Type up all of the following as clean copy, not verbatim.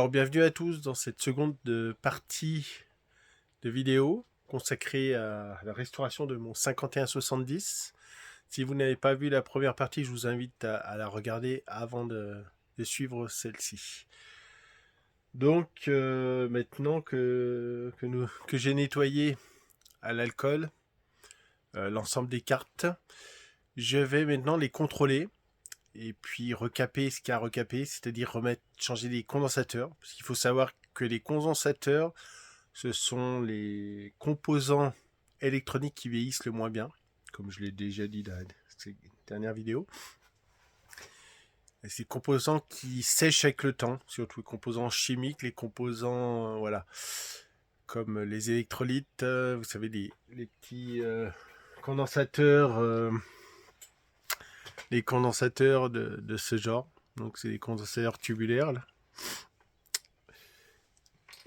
Alors, bienvenue à tous dans cette seconde partie de vidéo consacrée à la restauration de mon 5170. Si vous n'avez pas vu la première partie, je vous invite à la regarder avant de suivre celle-ci. Donc, maintenant que j'ai nettoyé à l'alcool l'ensemble des cartes, je vais maintenant les contrôler et puis recaper ce qu'il y a à recaper, c'est-à-dire changer les condensateurs, parce qu'il faut savoir que les condensateurs, ce sont les composants électroniques qui vieillissent le moins bien, comme je l'ai déjà dit dans la dernière vidéo. Et ces composants qui sèchent avec le temps, surtout les composants chimiques, les composants, voilà, comme les électrolytes, vous savez, les petits condensateurs, les condensateurs de ce genre. Donc c'est des condensateurs tubulaires là.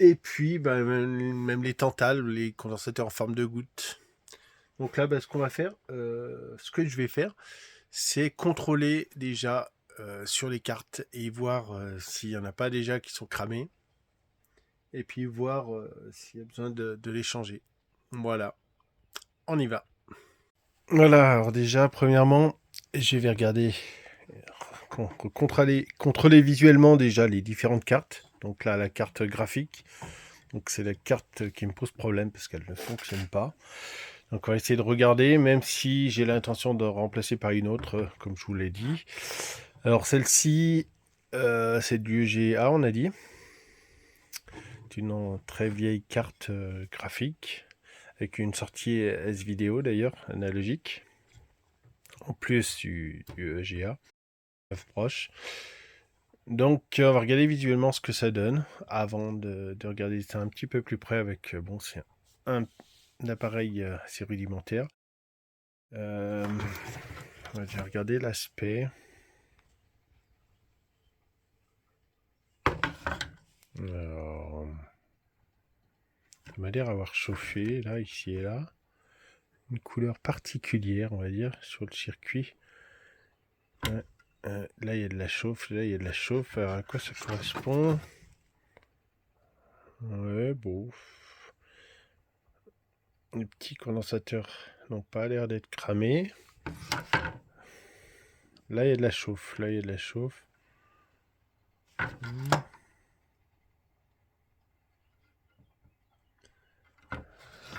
Et puis même les tantales, les condensateurs en forme de goutte. Donc là, ce qu'on va faire, ce que je vais faire, c'est contrôler déjà sur les cartes et voir s'il n'y en a pas déjà qui sont cramés. Et puis voir s'il y a besoin de les changer. Voilà, on y va. Voilà, alors déjà, premièrement, je vais regarder, contrôler visuellement déjà les différentes cartes. Donc là, la carte graphique. Donc c'est la carte qui me pose problème parce qu'elle ne fonctionne pas. Donc on va essayer de regarder, même si j'ai l'intention de remplacer par une autre, comme je vous l'ai dit. Alors celle-ci, c'est du EGA, on a dit. C'est une très vieille carte graphique, avec une sortie S-Vidéo d'ailleurs, analogique. En plus du EGA, proche. Donc on va regarder visuellement ce que ça donne, avant de regarder ça un petit peu plus près avec, bon c'est un appareil assez rudimentaire. J'ai regardé l'aspect. Alors, ça m'a l'air avoir chauffé, là, ici et là. Une couleur particulière, on va dire, sur le circuit. Là, il y a de la chauffe, là, il y a de la chauffe. Alors, à quoi ça correspond? Ouais, bon. Les petits condensateurs n'ont pas l'air d'être cramés. Là, il y a de la chauffe, là, il y a de la chauffe.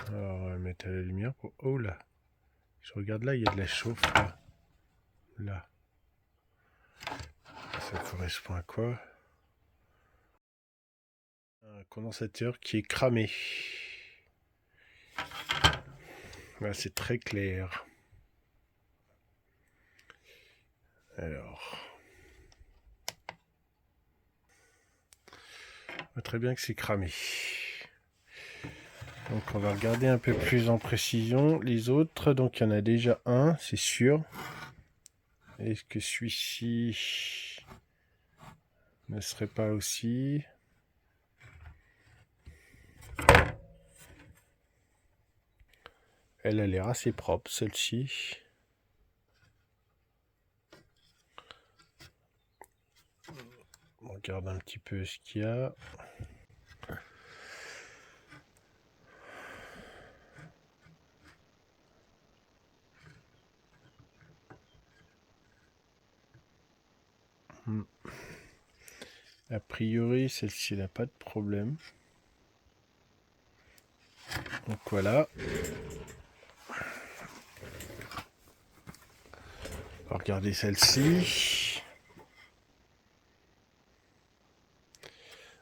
Alors, on va mettre à la lumière. Oh là, je regarde là, il y a de la chauffe là. Là. Ça correspond à quoi? Un condensateur qui est cramé. Là, c'est très clair. Alors. On voit très bien que c'est cramé. Donc on va regarder un peu plus en précision les autres. Donc il y en a déjà un, c'est sûr. Est-ce que celui-ci ne serait pas aussi? Elle a l'air assez propre, celle-ci. On regarde un petit peu ce qu'il y a. A priori, celle-ci n'a pas de problème. Donc voilà. On va regarder celle-ci.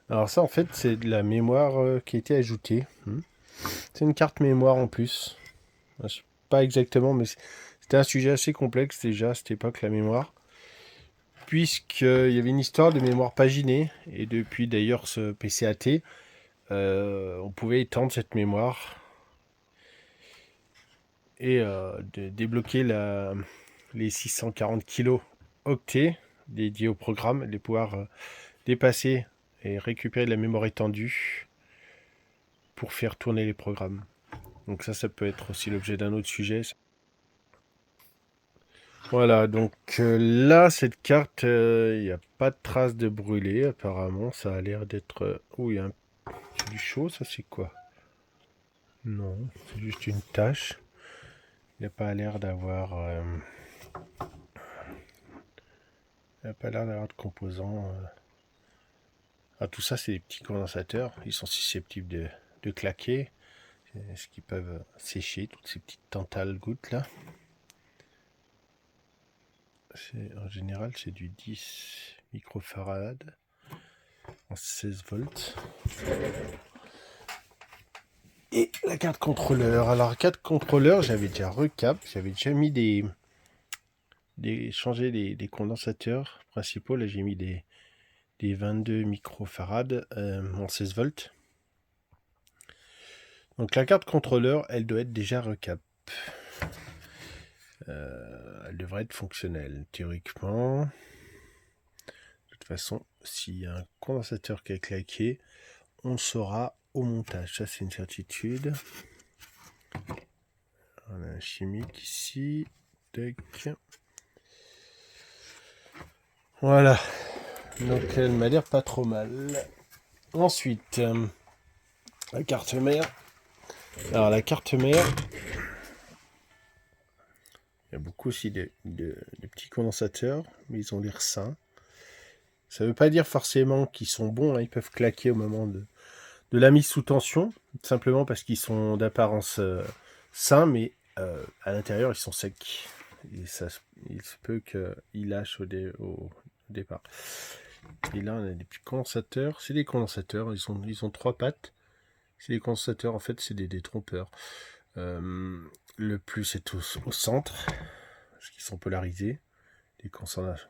Alors ça, en fait, c'est de la mémoire qui a été ajoutée. C'est une carte mémoire en plus. Je sais pas exactement, mais c'était un sujet assez complexe déjà à cette époque, la mémoire. Puisqu'il y avait une histoire de mémoire paginée, et depuis d'ailleurs ce PCAT, on pouvait étendre cette mémoire et débloquer les 640 kilo-octets dédiés au programme, les pouvoir dépasser et récupérer de la mémoire étendue pour faire tourner les programmes. Donc ça peut être aussi l'objet d'un autre sujet. Voilà, donc là, cette carte, il n'y a pas de trace de brûlé, apparemment. Ça a l'air d'être... Oh, il y a c'est du chaud, ça c'est quoi? Non, c'est juste une tache. Il n'y a pas l'air d'avoir... il n'y a pas l'air d'avoir de composants. Ah, tout ça, c'est des petits condensateurs. Ils sont susceptibles de claquer. Ce qu'ils peuvent sécher, toutes ces petites tantales gouttes là. En général, c'est du 10 microfarad en 16 volts. Et la carte contrôleur. Alors, la carte contrôleur, j'avais déjà recap, j'avais déjà mis changé des condensateurs principaux. Là, j'ai mis des 22 microfarad en 16 volts. Donc, la carte contrôleur, elle doit être déjà recap. Elle devrait être fonctionnelle, théoriquement. De toute façon, s'il y a un condensateur qui a claqué, on le saura au montage. Ça, c'est une certitude. On a un chimique ici. Tac. Voilà. Donc, elle m'a l'air pas trop mal. Ensuite, la carte mère. Alors, la carte mère, il y a beaucoup aussi de petits condensateurs, mais ils ont l'air sains. Ça ne veut pas dire forcément qu'ils sont bons, hein. Ils peuvent claquer au moment de la mise sous tension, simplement parce qu'ils sont d'apparence sains, mais à l'intérieur ils sont secs. Et ça, il se peut qu'ils lâchent au départ. Et là on a des petits condensateurs, c'est des condensateurs, ils ont 3 pattes. C'est des condensateurs, en fait c'est des détrompeurs. Le plus est au centre, parce qu'ils sont polarisés, des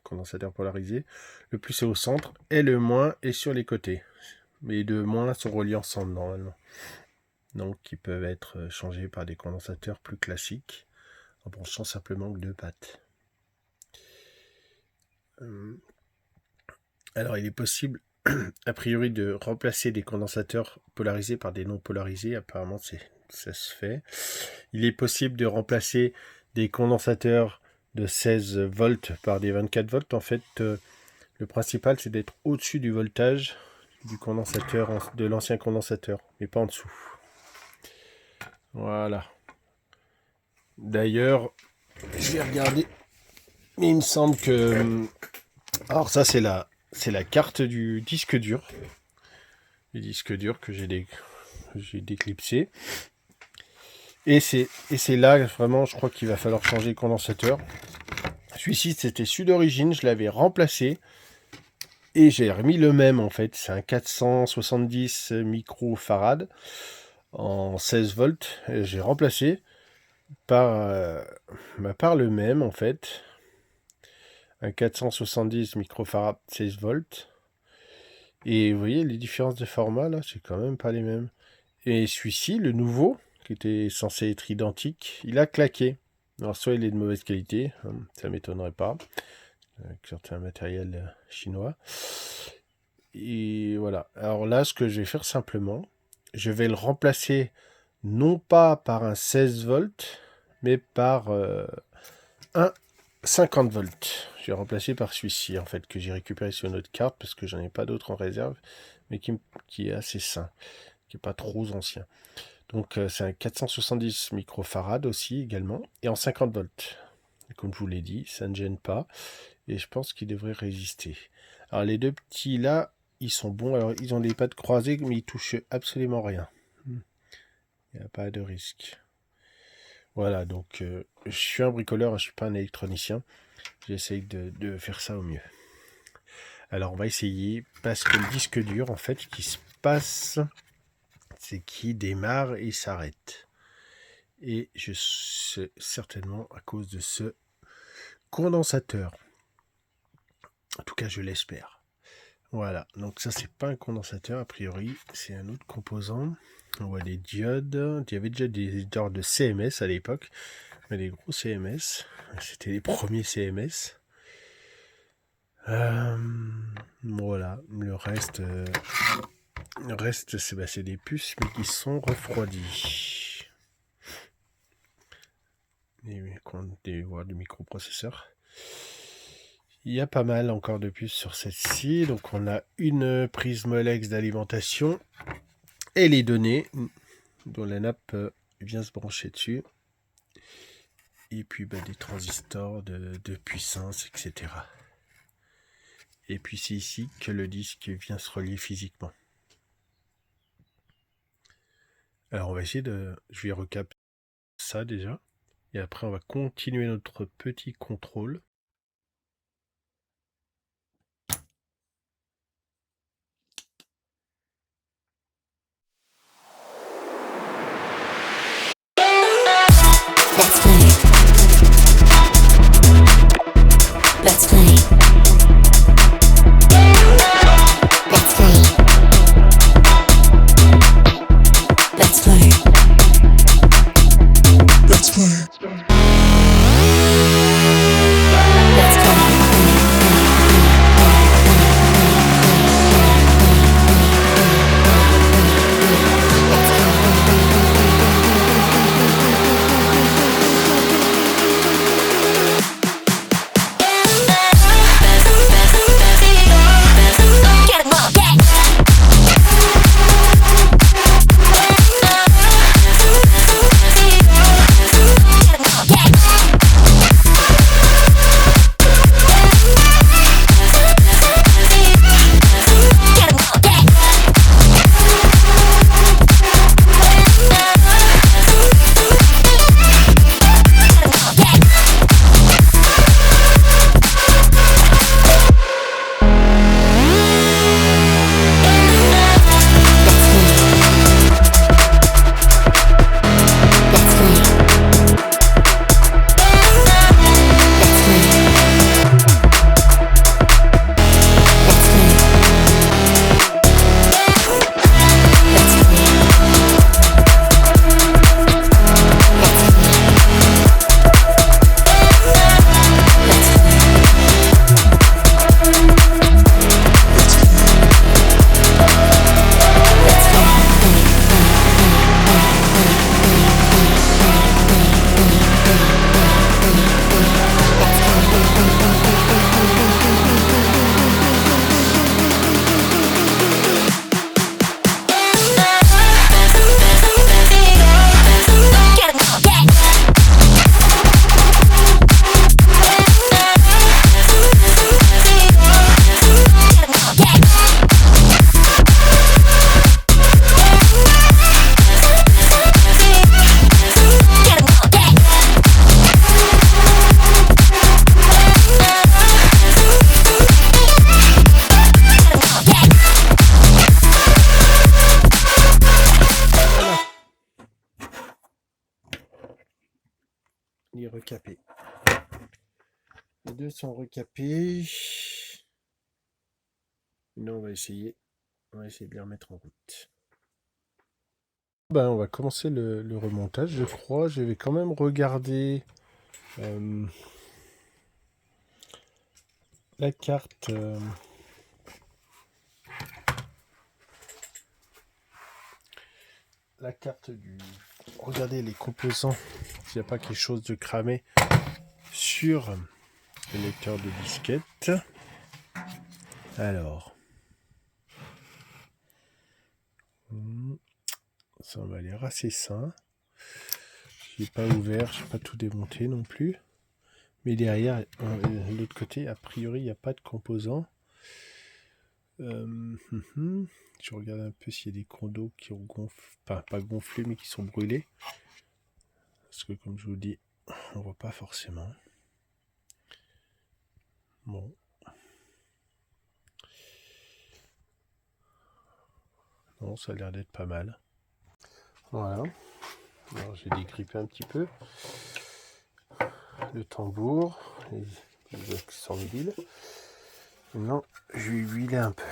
condensateurs polarisés. Le plus est au centre, et le moins est sur les côtés. Mais les deux moins sont reliés ensemble normalement. Donc qui peuvent être changés par des condensateurs plus classiques en branchant simplement 2 pattes. Alors il est possible a priori de remplacer des condensateurs polarisés par des non polarisés. Apparemment ça se fait. Il est possible de remplacer des condensateurs de 16 volts par des 24 volts. En fait, le principal c'est d'être au-dessus du voltage du condensateur, de l'ancien condensateur, mais pas en dessous. Voilà. D'ailleurs, je vais regarder, mais il me semble que... Alors ça, c'est la carte du disque dur. Le disque dur que j'ai déclipsé. Et c'est là, vraiment, je crois qu'il va falloir changer le condensateur. Celui-ci, c'était celui d'origine, je l'avais remplacé. Et j'ai remis le même, en fait. C'est un 470 microfarad en 16 volts. J'ai remplacé par le même, en fait. Un 470 microfarad 16 volts. Et vous voyez, les différences de format, là, c'est quand même pas les mêmes. Et celui-ci, le nouveau, qui était censé être identique, il a claqué. Alors, soit il est de mauvaise qualité, ça m'étonnerait pas, avec certains matériels chinois. Et voilà. Alors là, ce que je vais faire simplement, je vais le remplacer non pas par un 16 volts, mais par un 50 volts. Je vais remplacer par celui-ci, en fait, que j'ai récupéré sur une autre carte, parce que j'en ai pas d'autre en réserve, mais qui est assez sain, qui est pas trop ancien. Donc c'est un 470 microfarad aussi, également, et en 50 volts. Et comme je vous l'ai dit, ça ne gêne pas, et je pense qu'il devrait résister. Alors les deux petits là, ils sont bons, alors ils ont les pattes croisées, mais ils touchent absolument rien. Il n'y a pas de risque. Voilà, donc je suis un bricoleur, je ne suis pas un électronicien. J'essaye de faire ça au mieux. Alors on va essayer, parce que le disque dur, en fait, ce qui se passe, c'est qu'il démarre et s'arrête. Et c'est certainement à cause de ce condensateur. En tout cas, je l'espère. Voilà, donc ça, c'est pas un condensateur, a priori, c'est un autre composant. On voit des diodes. Il y avait déjà des genres de CMS à l'époque, mais des gros CMS. C'était les premiers CMS. Voilà, le reste, c'est des puces, mais qui sont refroidies. Des microprocesseurs. Il y a pas mal encore de puces sur celle-ci. Donc on a une prise Molex d'alimentation et les données dont la nappe vient se brancher dessus. Et puis des transistors de puissance, etc. Et puis c'est ici que le disque vient se relier physiquement. Alors on va essayer de... Je vais recap ça déjà. Et après on va continuer notre petit contrôle. Let's play. Let's play. Let's play. Let's play. Let's play. Il est recapé. Les deux sont recapés. Maintenant, on va essayer de les remettre en route. On va commencer le remontage, je crois. Je vais quand même regarder la carte. La carte du... Regardez les composants, s'il n'y a pas quelque chose de cramé sur le lecteur de disquette. Alors, ça m'a l'air assez sain. J'ai pas ouvert, j'ai pas tout démonté non plus. Mais derrière, de l'autre côté, a priori, il n'y a pas de composants. Je regarde un peu s'il y a des condos qui ont gonflé, pas gonflé, mais qui sont brûlés. Parce que comme je vous dis, on voit pas forcément. Bon. Non, ça a l'air d'être pas mal. Voilà. Alors j'ai dégrippé un petit peu le tambour, les accessoires mobiles. Maintenant, je vais huiler un peu.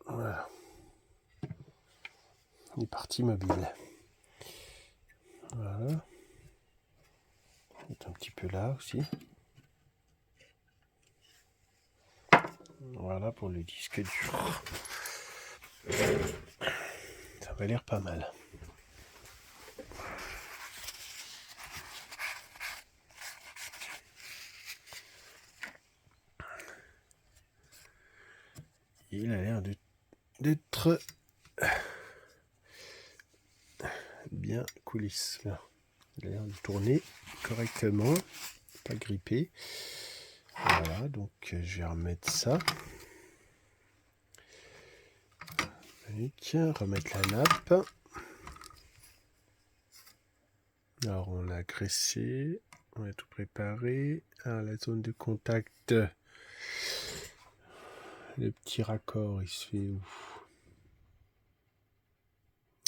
Voilà. Les parties mobiles. Voilà. Un petit peu là aussi. Voilà pour le disque dur. Ça va l'air pas mal. Il a l'air d'être bien coulisse. Il a l'air de tourner correctement, pas grippé. Voilà, donc je vais remettre ça. Remettre la nappe. Alors on a graissé, on a tout préparé. Alors la zone de contact, le petit raccord il se fait où?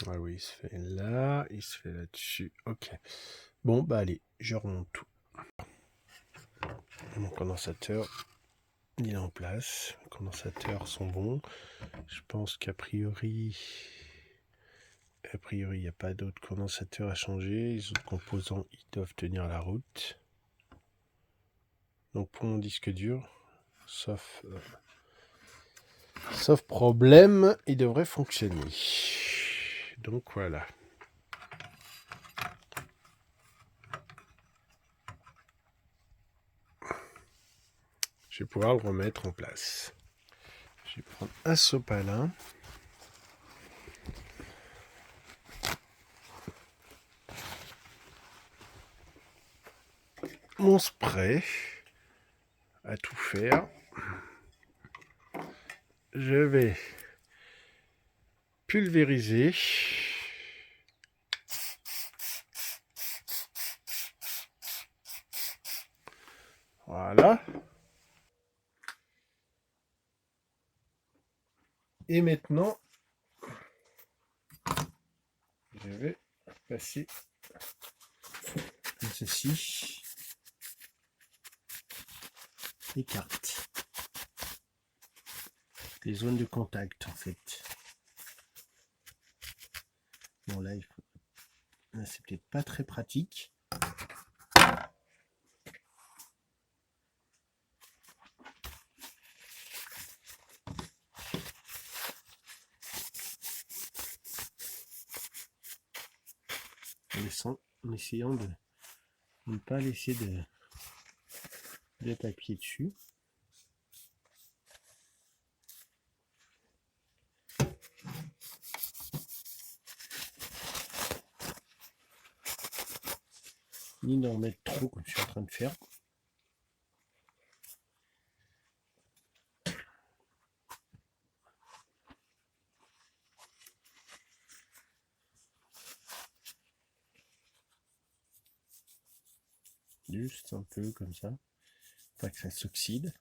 Ah oui, il se fait là, il se fait là-dessus. Ok. Bon bah allez, je remonte tout. Mon condensateur, il est en place. Les condensateurs sont bons. Je pense qu'a priori, il n'y a pas d'autres condensateurs à changer. Les autres composants, ils doivent tenir la route. Donc pour mon disque dur, sauf problème, il devrait fonctionner. Donc voilà. Je vais pouvoir le remettre en place. Je vais prendre un sopalin. Mon spray à tout faire. Je vais pulvériser. Voilà. Et maintenant, je vais passer comme ceci les cartes. Les zones de contact en fait. Bon là, là c'est peut-être pas très pratique. En essayant de ne pas laisser de papier dessus. Ni d'en mettre trop comme je suis en train de faire. Juste un peu comme ça, pas que ça s'oxyde.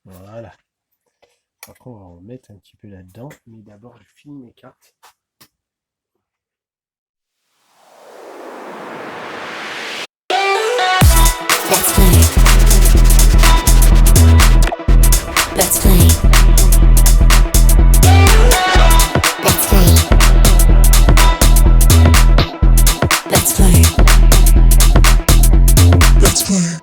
Voilà. Après, on va en mettre un petit peu là-dedans, mais d'abord, je finis mes cartes. Let's play. Let's play. Let's play. Let's play. Let's play.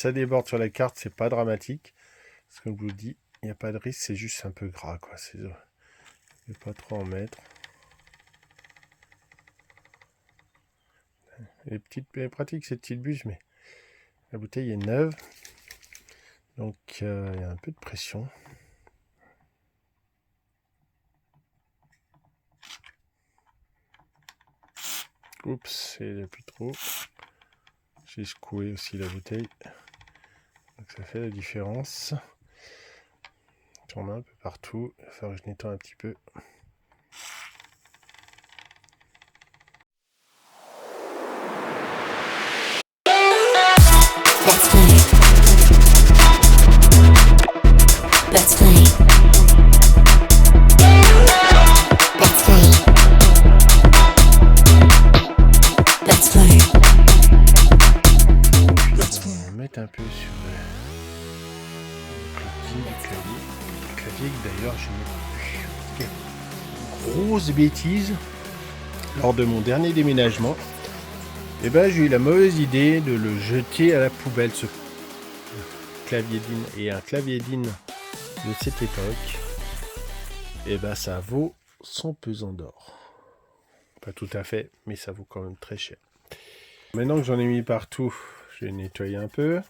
Ça déborde sur la carte, c'est pas dramatique. Parce que comme je vous dis, il n'y a pas de risque, c'est juste un peu gras, quoi. Je ne vais pas trop en mettre. Elle est pratique cette petite bûche, mais la bouteille est neuve. Donc il y a un peu de pression. Oups, il n'y a plus trop. J'ai secoué aussi la bouteille. Donc ça fait la différence. J'en mets un peu partout. Il va falloir que je nettoie un petit peu. Let's play. Let's play. Let's play. Let's play. On va mettre un peu sur le closing du clavier. Le clavier que d'ailleurs j'ai mis une grosse bêtise lors de mon dernier déménagement. Et ben j'ai eu la mauvaise idée de le jeter à la poubelle, ce clavier DIN. Et un clavier DIN de cette époque, et ben ça vaut son pesant d'or. Pas tout à fait, mais ça vaut quand même très cher. Maintenant que j'en ai mis partout, je vais nettoyer un peu.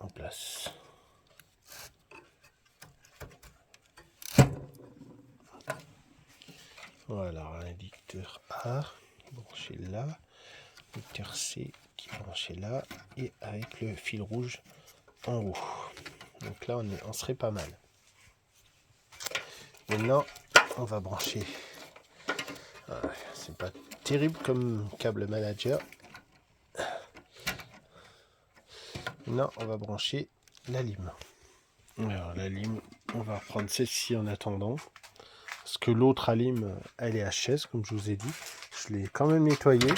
En place. Voilà, un lecteur A branché là, lecteur C qui est branché là, et avec le fil rouge en haut. Donc là on serait pas mal. Maintenant on va brancher. C'est pas terrible comme câble manager. Maintenant on va brancher la lime. Alors la lime, on va reprendre celle-ci en attendant. Parce que l'autre lime, elle est HS, comme je vous ai dit. Je l'ai quand même nettoyée.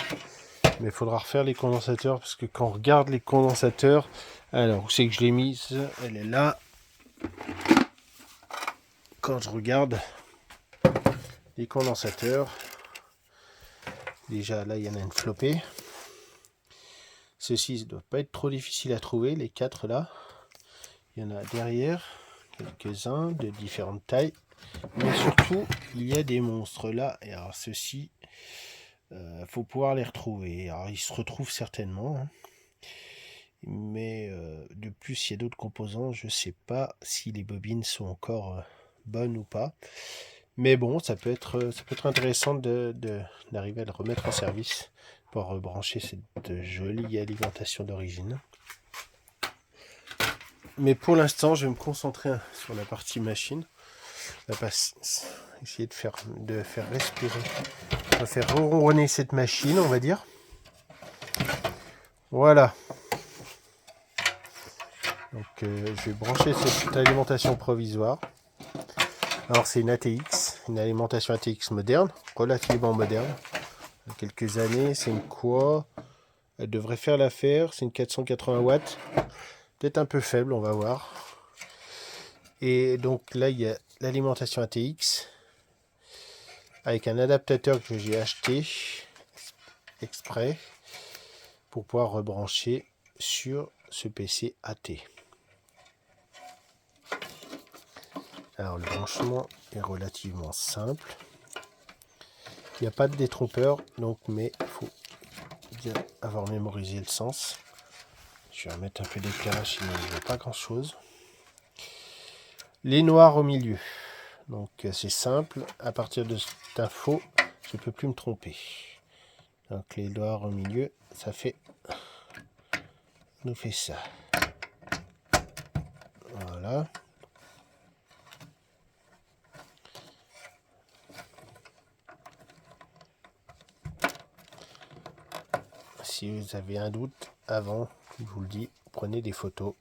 Mais il faudra refaire les condensateurs. Parce que quand on regarde les condensateurs... Alors, où c'est que je l'ai mise? Elle est là. Quand je regarde les condensateurs... Déjà, là, il y en a une flopée. Ceux-ci ne doivent pas être trop difficiles à trouver. Les 4 là. Il y en a derrière. Quelques-uns de différentes tailles. Mais surtout, il y a des monstres là. Et alors, ceux-ci, faut pouvoir les retrouver. Alors, ils se retrouvent certainement. Hein. Mais de plus, il y a d'autres composants. Je ne sais pas si les bobines sont encore bonnes ou pas. Mais bon, ça peut être intéressant d'arriver à le remettre en service pour rebrancher cette jolie alimentation d'origine. Mais pour l'instant, je vais me concentrer sur la partie machine. Essayer de faire respirer, de faire ronronner cette machine, on va dire. Voilà. Donc je vais brancher cette alimentation provisoire. Alors c'est une ATX, une alimentation ATX moderne, relativement moderne. Il y a quelques années, c'est une quoi? Elle devrait faire l'affaire, c'est une 480 watts. Peut-être un peu faible, on va voir. Et donc là, il y a l'alimentation ATX avec un adaptateur que j'ai acheté exprès pour pouvoir rebrancher sur ce PC AT. Alors le branchement est relativement simple. Il n'y a pas de détrompeur, donc, mais il faut bien avoir mémorisé le sens. Je vais remettre un peu d'éclairage, sinon je ne vois pas grand chose. Les noirs au milieu. Donc c'est simple, à partir de cette info, je ne peux plus me tromper. Donc les noirs au milieu, ça fait, nous fait ça. Voilà. Si vous avez un doute, avant, je vous le dis, prenez des photos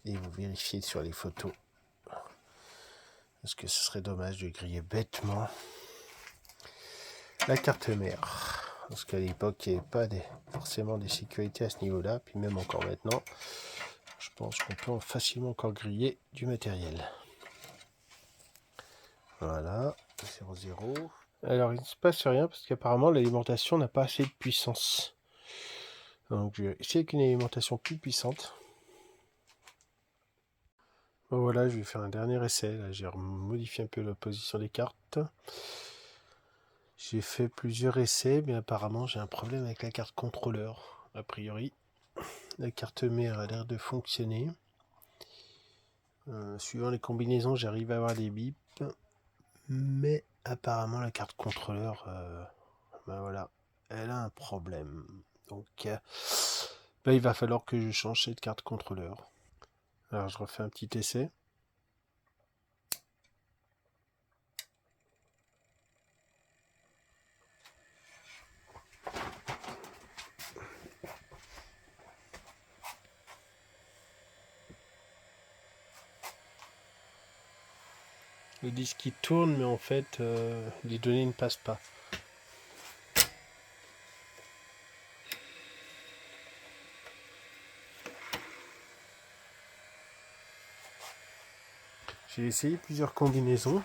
et vous vérifiez sur les photos. Parce que ce serait dommage de griller bêtement la carte mère. Parce qu'à l'époque, il n'y avait pas forcément des sécurités à ce niveau-là. Puis même encore maintenant, je pense qu'on peut facilement encore griller du matériel. Voilà, 0,0. Alors, il ne se passe rien parce qu'apparemment, l'alimentation n'a pas assez de puissance. Donc, je vais essayer avec une alimentation plus puissante. Bon, voilà, je vais faire un dernier essai. Là, j'ai modifié un peu la position des cartes. J'ai fait plusieurs essais, mais apparemment, j'ai un problème avec la carte contrôleur. A priori, la carte mère a l'air de fonctionner. Suivant les combinaisons, j'arrive à avoir des bips. Mais apparemment, la carte contrôleur, ben voilà, elle a un problème. Donc, ben, il va falloir que je change cette carte contrôleur. Alors, je refais un petit essai. Le disque qui tourne, mais en fait, les données ne passent pas. J'ai essayé plusieurs combinaisons.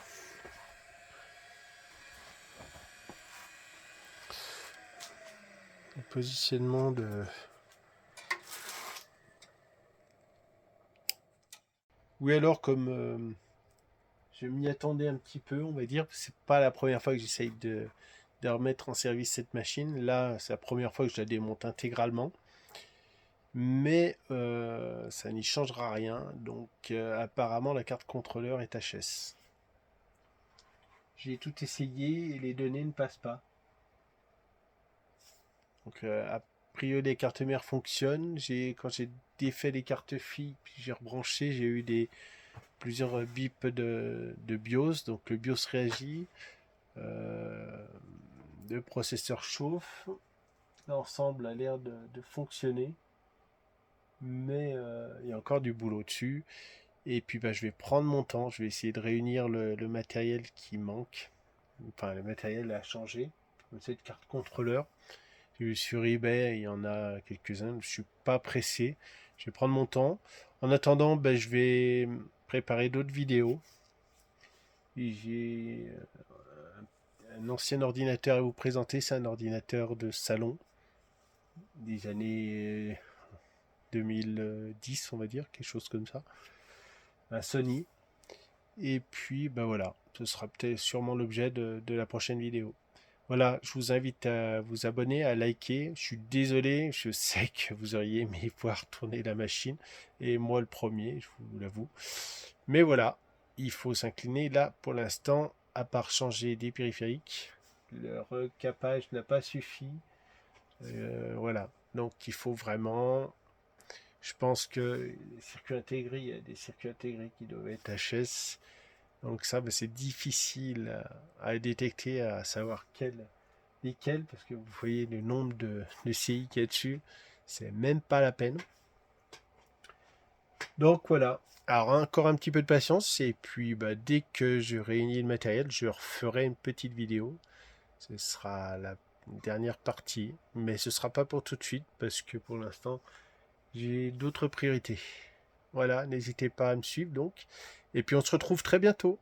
Le positionnement de... Oui, alors, comme je m'y attendais un petit peu, on va dire, c'est pas la première fois que j'essaye de remettre en service cette machine. Là, c'est la première fois que je la démonte intégralement. Mais ça n'y changera rien. Donc apparemment la carte contrôleur est HS. J'ai tout essayé et les données ne passent pas. Donc a priori les cartes mères fonctionnent. Quand j'ai défait les cartes filles puis j'ai rebranché, j'ai eu plusieurs bips de BIOS. Donc le BIOS réagit. Le processeur chauffe. L'ensemble a l'air de fonctionner. Mais il y a encore du boulot dessus. Et puis bah, je vais prendre mon temps, je vais essayer de réunir le matériel qui manque. Enfin, le matériel à changer. Comme cette carte contrôleur. J'ai vu sur eBay, il y en a quelques-uns. Je ne suis pas pressé. Je vais prendre mon temps. En attendant, bah, je vais préparer d'autres vidéos. J'ai un ancien ordinateur à vous présenter. C'est un ordinateur de salon des années 2010, on va dire, quelque chose comme ça. Un Sony. Et puis, ben voilà, ce sera peut-être sûrement l'objet de la prochaine vidéo. Voilà, je vous invite à vous abonner, à liker. Je suis désolé, je sais que vous auriez aimé voir tourner la machine. Et moi le premier, je vous l'avoue. Mais voilà, il faut s'incliner. Là, pour l'instant, à part changer des périphériques, le recapage n'a pas suffi. Voilà, donc il faut vraiment... Je pense que les circuits intégrés, il y a des circuits intégrés qui doivent être HS. Donc ça, c'est difficile à détecter, à savoir lesquels, parce que vous voyez le nombre de CI qu'il y a dessus, c'est même pas la peine. Donc voilà. Alors encore un petit peu de patience et puis dès que je réunis le matériel, je referai une petite vidéo. Ce sera la dernière partie, mais ce sera pas pour tout de suite parce que pour l'instant j'ai d'autres priorités. Voilà, n'hésitez pas à me suivre donc. Et puis on se retrouve très bientôt.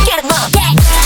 Get 'em up, yeah.